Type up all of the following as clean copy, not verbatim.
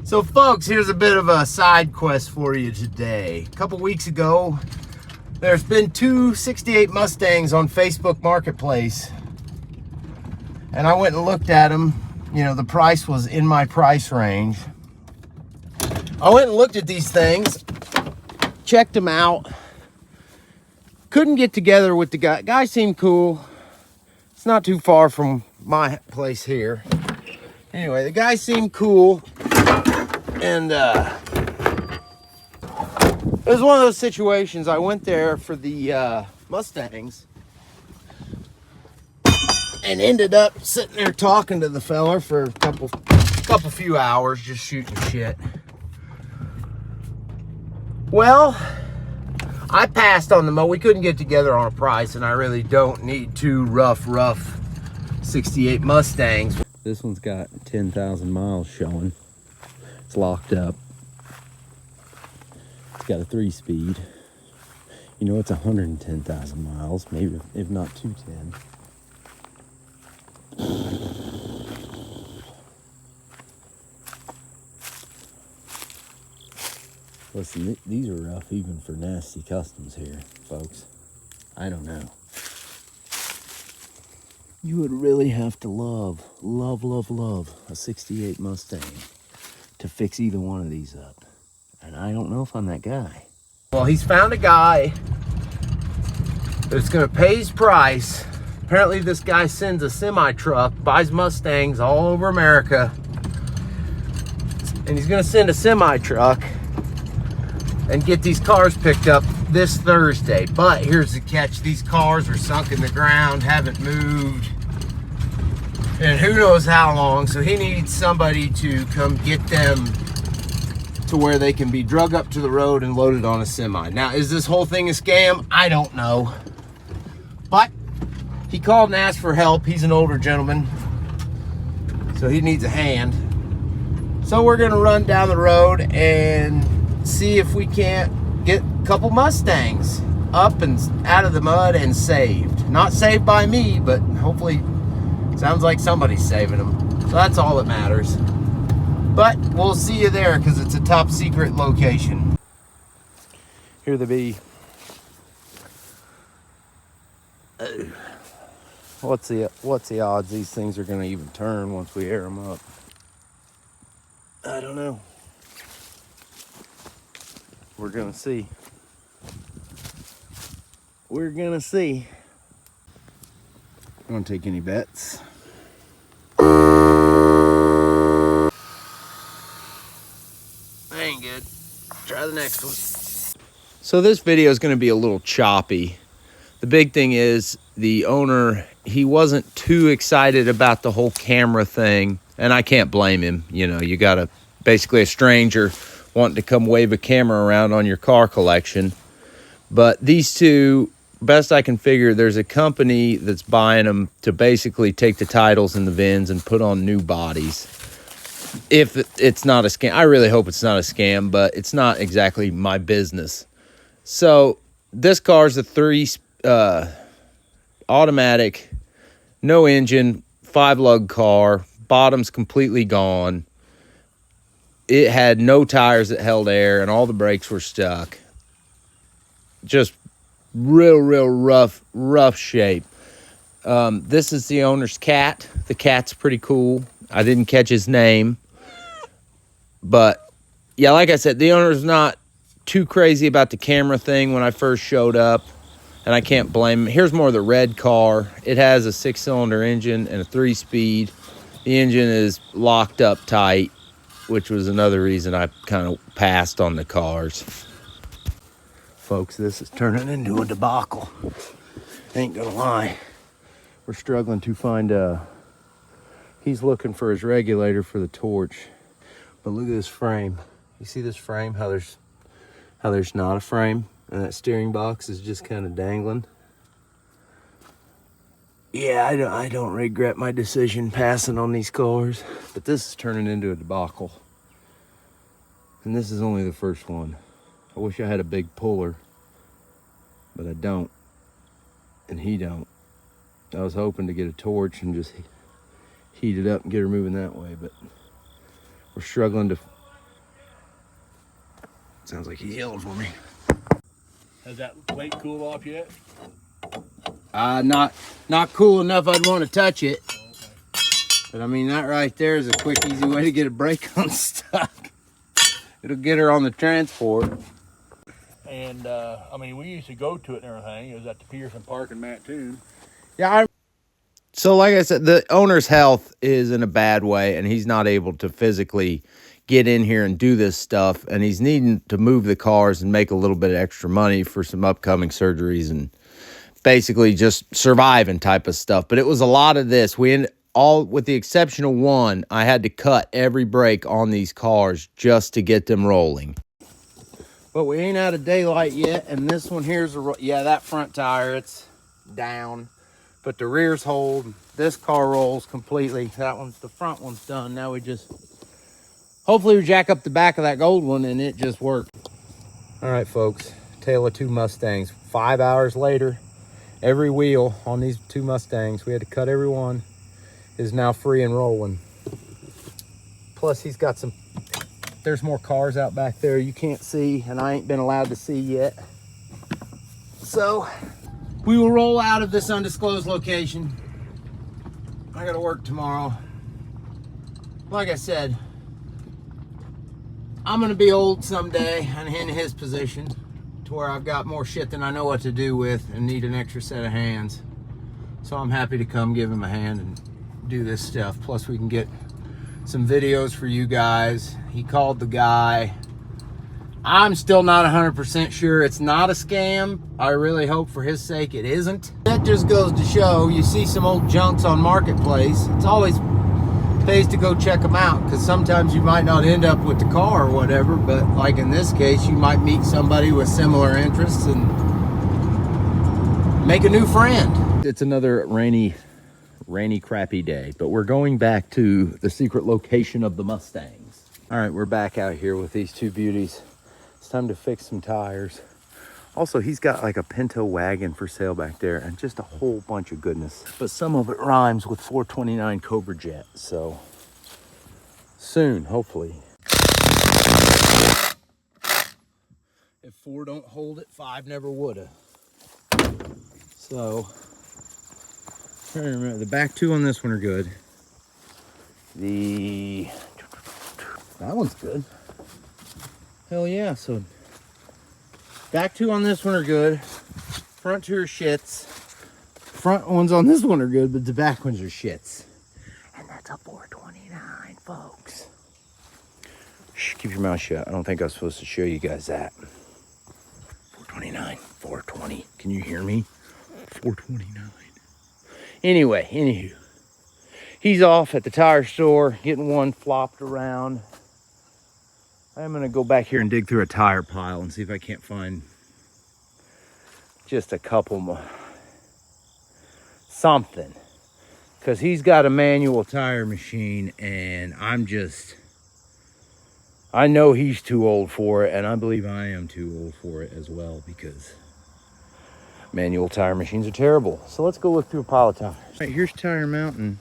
So folks, here's a bit of a side quest for you today. A couple weeks ago, there's been two 68 Mustangs on Facebook Marketplace. And I went and looked at them. You know, the price was in my price range. I went and looked at these things, checked them out. Couldn't get together with the guy. Guy seemed cool. It's not too far from my place here. Anyway, the guy seemed cool. And it was one of those situations. I went there for the Mustangs and ended up sitting there talking to the fella for a couple few hours, just shooting shit. Well, I passed on them. We couldn't get together on a price, and I really don't need two rough 68 Mustangs. This one's got 10,000 miles showing. It's locked up. It's got a 3-speed. You know, it's 110,000 miles, maybe, if not 210. Listen, these are rough even for nasty customs here, folks. I don't know. You would really have to love a 68 Mustang to fix either one of these up. And I don't know if I'm that guy. Well, he's found a guy that's gonna pay his price. Apparently this guy sends a semi-truck, buys Mustangs all over America. And he's gonna send a semi-truck and get these cars picked up this Thursday. But here's the catch. These cars are sunk in the ground, haven't moved, and who knows how long. So he needs somebody to come get them to where they can be drug up to the road and loaded on a semi. Now, is this whole thing a scam? I don't know. But he called and asked for help. He's an older gentleman, so he needs a hand. So we're gonna run down the road and see if we can't get a couple Mustangs up and out of the mud and saved. Not saved by me, but hopefully, sounds like somebody's saving them. So that's all that matters. But we'll see you there because it's a top secret location. Here they be. What's the odds these things are going to even turn once we air them up? I don't know. We're gonna see. We're gonna see. Don't take any bets. That ain't good. Try the next one. So this video is gonna be a little choppy. The big thing is the owner, he wasn't too excited about the whole camera thing, and I can't blame him. You know, you got basically a stranger wanting to come wave a camera around on your car collection. But these two, best I can figure, there's a company that's buying them to basically take the titles and the VINs and put on new bodies. If it's not a scam, I really hope it's not a scam, but it's not exactly my business. So this car's a 3 automatic, no engine, 5-lug car, bottom's completely gone. It had no tires that held air, and all the brakes were stuck. Just real rough shape. This is the owner's cat. The cat's pretty cool. I didn't catch his name. But, yeah, like I said, the owner's not too crazy about the camera thing when I first showed up, and I can't blame him. Here's more of the red car. It has a 6-cylinder engine and a 3-speed. The engine is locked up tight, which was another reason I kind of passed on the cars. Folks, this is turning into a debacle. Ain't gonna lie. We're struggling to find he's looking for his regulator for the torch. But look at this frame. You see this frame? How there's not a frame, and that steering box is just kind of dangling. Yeah, I don't regret my decision passing on these cars, but this is turning into a debacle. And this is only the first one. I wish I had a big puller, but I don't, and he don't. I was hoping to get a torch and just heat it up and get her moving that way, but we're struggling to Sounds like he's yelling for me. Has that weight cooled off yet? Not cool enough I'd want to touch it. Oh, okay. But I mean, that right there is a quick, easy way to get a brake unstuck. It'll get her on the transport. And I mean, we used to go to it and everything. It was at the Pearson Park in Mattoon. Yeah. So like I said, the owner's health is in a bad way, and he's not able to physically get in here and do this stuff. And he's needing to move the cars and make a little bit of extra money for some upcoming surgeries and basically just surviving type of stuff. But it was a lot of this. All with the exception of one, I had to cut every brake on these cars just to get them rolling. But we ain't out of daylight yet, and this one here's yeah, that front tire, it's down, but the rear's hold. This car rolls completely. The front one's done. Now we just hopefully we jack up the back of that gold one and it just worked. All right, folks, tale of two Mustangs. 5 hours later, every wheel on these two Mustangs, we had to cut every one, is now free and rolling. Plus he's got there's more cars out back there you can't see, and I ain't been allowed to see yet. So we will roll out of this undisclosed location. I gotta work tomorrow. Like I said, I'm gonna be old someday and in his position to where I've got more shit than I know what to do with and need an extra set of hands. So I'm happy to come give him a hand and do this stuff. Plus we can get some videos for you guys. He called the guy. I'm still not 100% sure it's not a scam. I really hope for his sake it isn't. That just goes to show, you see some old junks on Marketplace, it's always pays to go check them out, because sometimes you might not end up with the car or whatever, but like in this case, you might meet somebody with similar interests and make a new friend. It's another rainy, crappy day, but we're going back to the secret location of the Mustangs. All right, we're back out here with these two beauties. It's time to fix some tires. Also, he's got like a Pinto wagon for sale back there and just a whole bunch of goodness. But some of it rhymes with 429 Cobra Jet, so soon, hopefully. If 4 don't hold it, 5 never woulda. So, trying to remember, the back two on this one are good. That one's good. Hell yeah, so back two on this one are good. Front two are shits. Front ones on this one are good, but the back ones are shits. And that's a 429, folks. Shh, keep your mouth shut. I don't think I was supposed to show you guys that. 429, 420. Can you hear me? 429. Anyway, anywho. He's off at the tire store, getting one flopped around. I'm gonna go back here and dig through a tire pile and see if I can't find just a couple more. Something. Because he's got a manual tire machine, and I know he's too old for it, and I believe I am too old for it as well, because manual tire machines are terrible. So let's go look through a pile of tires. All right, here's Tire Mountain.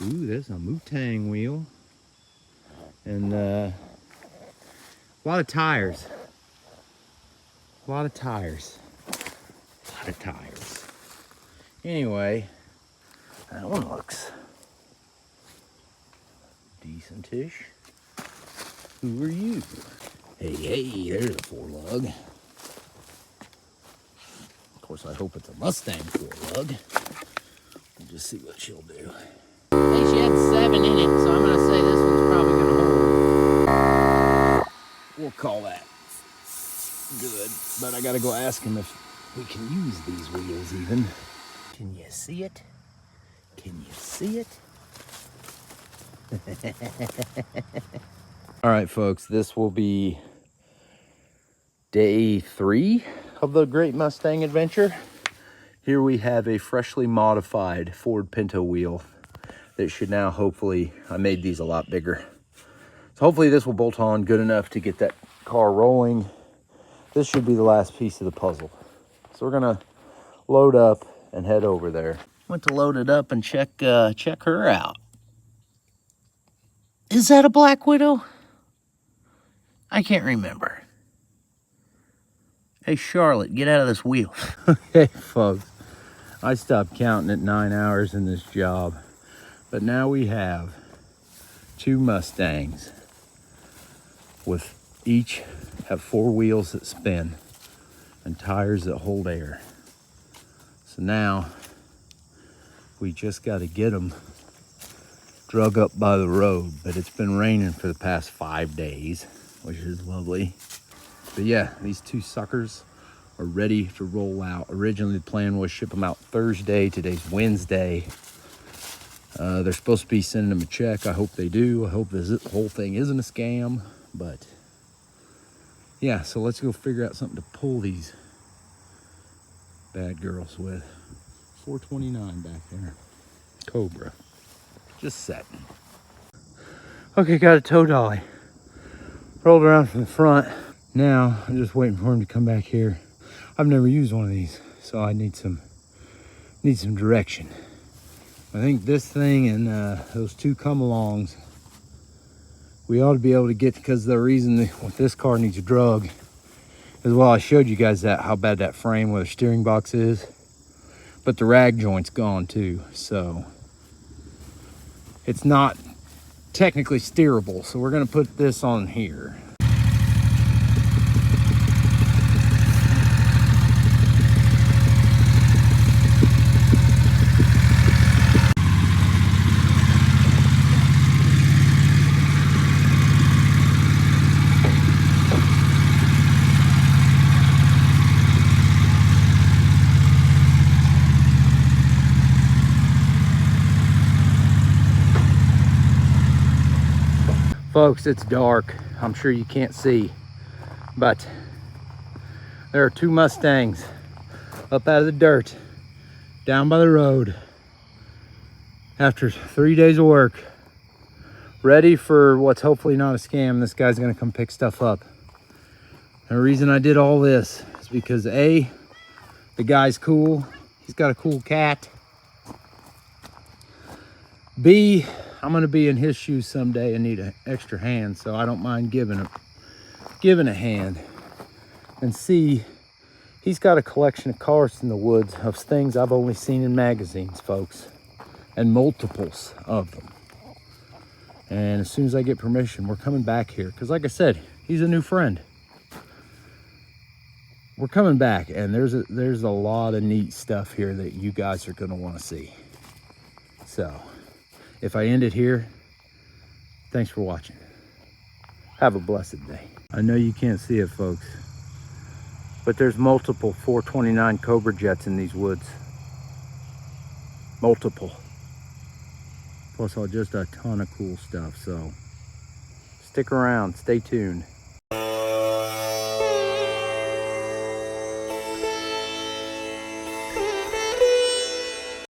Ooh, there's a Mustang wheel. And a lot of tires. A lot of tires. Anyway, that one looks decent-ish. Who are you? Hey, there's a 4-lug. Of course, I hope it's a Mustang 4-lug. We'll just see what she'll do. Hey, she had 7 in it, so I'm gonna say this one's probably gonna hold. We'll call that good, but I gotta go ask him if we can use these wheels even. Can you see it? Can you see it? All right, folks, this will be day 3 of the Great Mustang Adventure. Here we have a freshly modified Ford Pinto wheel that should now hopefully, I made these a lot bigger. So hopefully this will bolt on good enough to get that car rolling. This should be the last piece of the puzzle. So we're gonna load up and head over there. Went to load it up and check her out. Is that a Black Widow? I can't remember. Hey, Charlotte, get out of this wheel. Okay, folks. I stopped counting at 9 hours in this job. But now we have 2 Mustangs with each have 4 wheels that spin and tires that hold air. So now we just got to get them drug up by the road, but it's been raining for the past 5 days, which is lovely. But yeah, these 2 suckers are ready to roll out. Originally the plan was ship them out Thursday. Today's Wednesday. They're supposed to be sending them a check. I hope they do. I hope this whole thing isn't a scam, but yeah, so let's go figure out something to pull these bad girls with. 429 back there. Cobra. Just setting. Okay, got a tow dolly. Rolled around from the front. Now I'm just waiting for him to come back here. I've never used one of these, so I need some direction. I think this thing and those 2 come-alongs, we ought to be able to get, because the reason that this car needs a drug is, well, I showed you guys that how bad that frame where the steering box is, but the rag joint's gone too, so it's not technically steerable. So we're gonna put this on here. Folks, it's dark. I'm sure you can't see, but there are 2 Mustangs up out of the dirt, down by the road, after 3 days of work, ready for what's hopefully not a scam. This guy's gonna come pick stuff up. And the reason I did all this is because A, the guy's cool. He's got a cool cat. B, I'm gonna be in his shoes someday and need an extra hand, so I don't mind giving a hand. And C, he's got a collection of cars in the woods of things I've only seen in magazines, folks, and multiples of them. And as soon as I get permission, we're coming back here, because like I said, he's a new friend. We're coming back, and there's a lot of neat stuff here that you guys are gonna want to see. So if I end it here, thanks for watching. Have a blessed day. I know you can't see it, folks, but there's multiple 429 Cobra jets in these woods. Multiple. Plus just a ton of cool stuff. So stick around, stay tuned.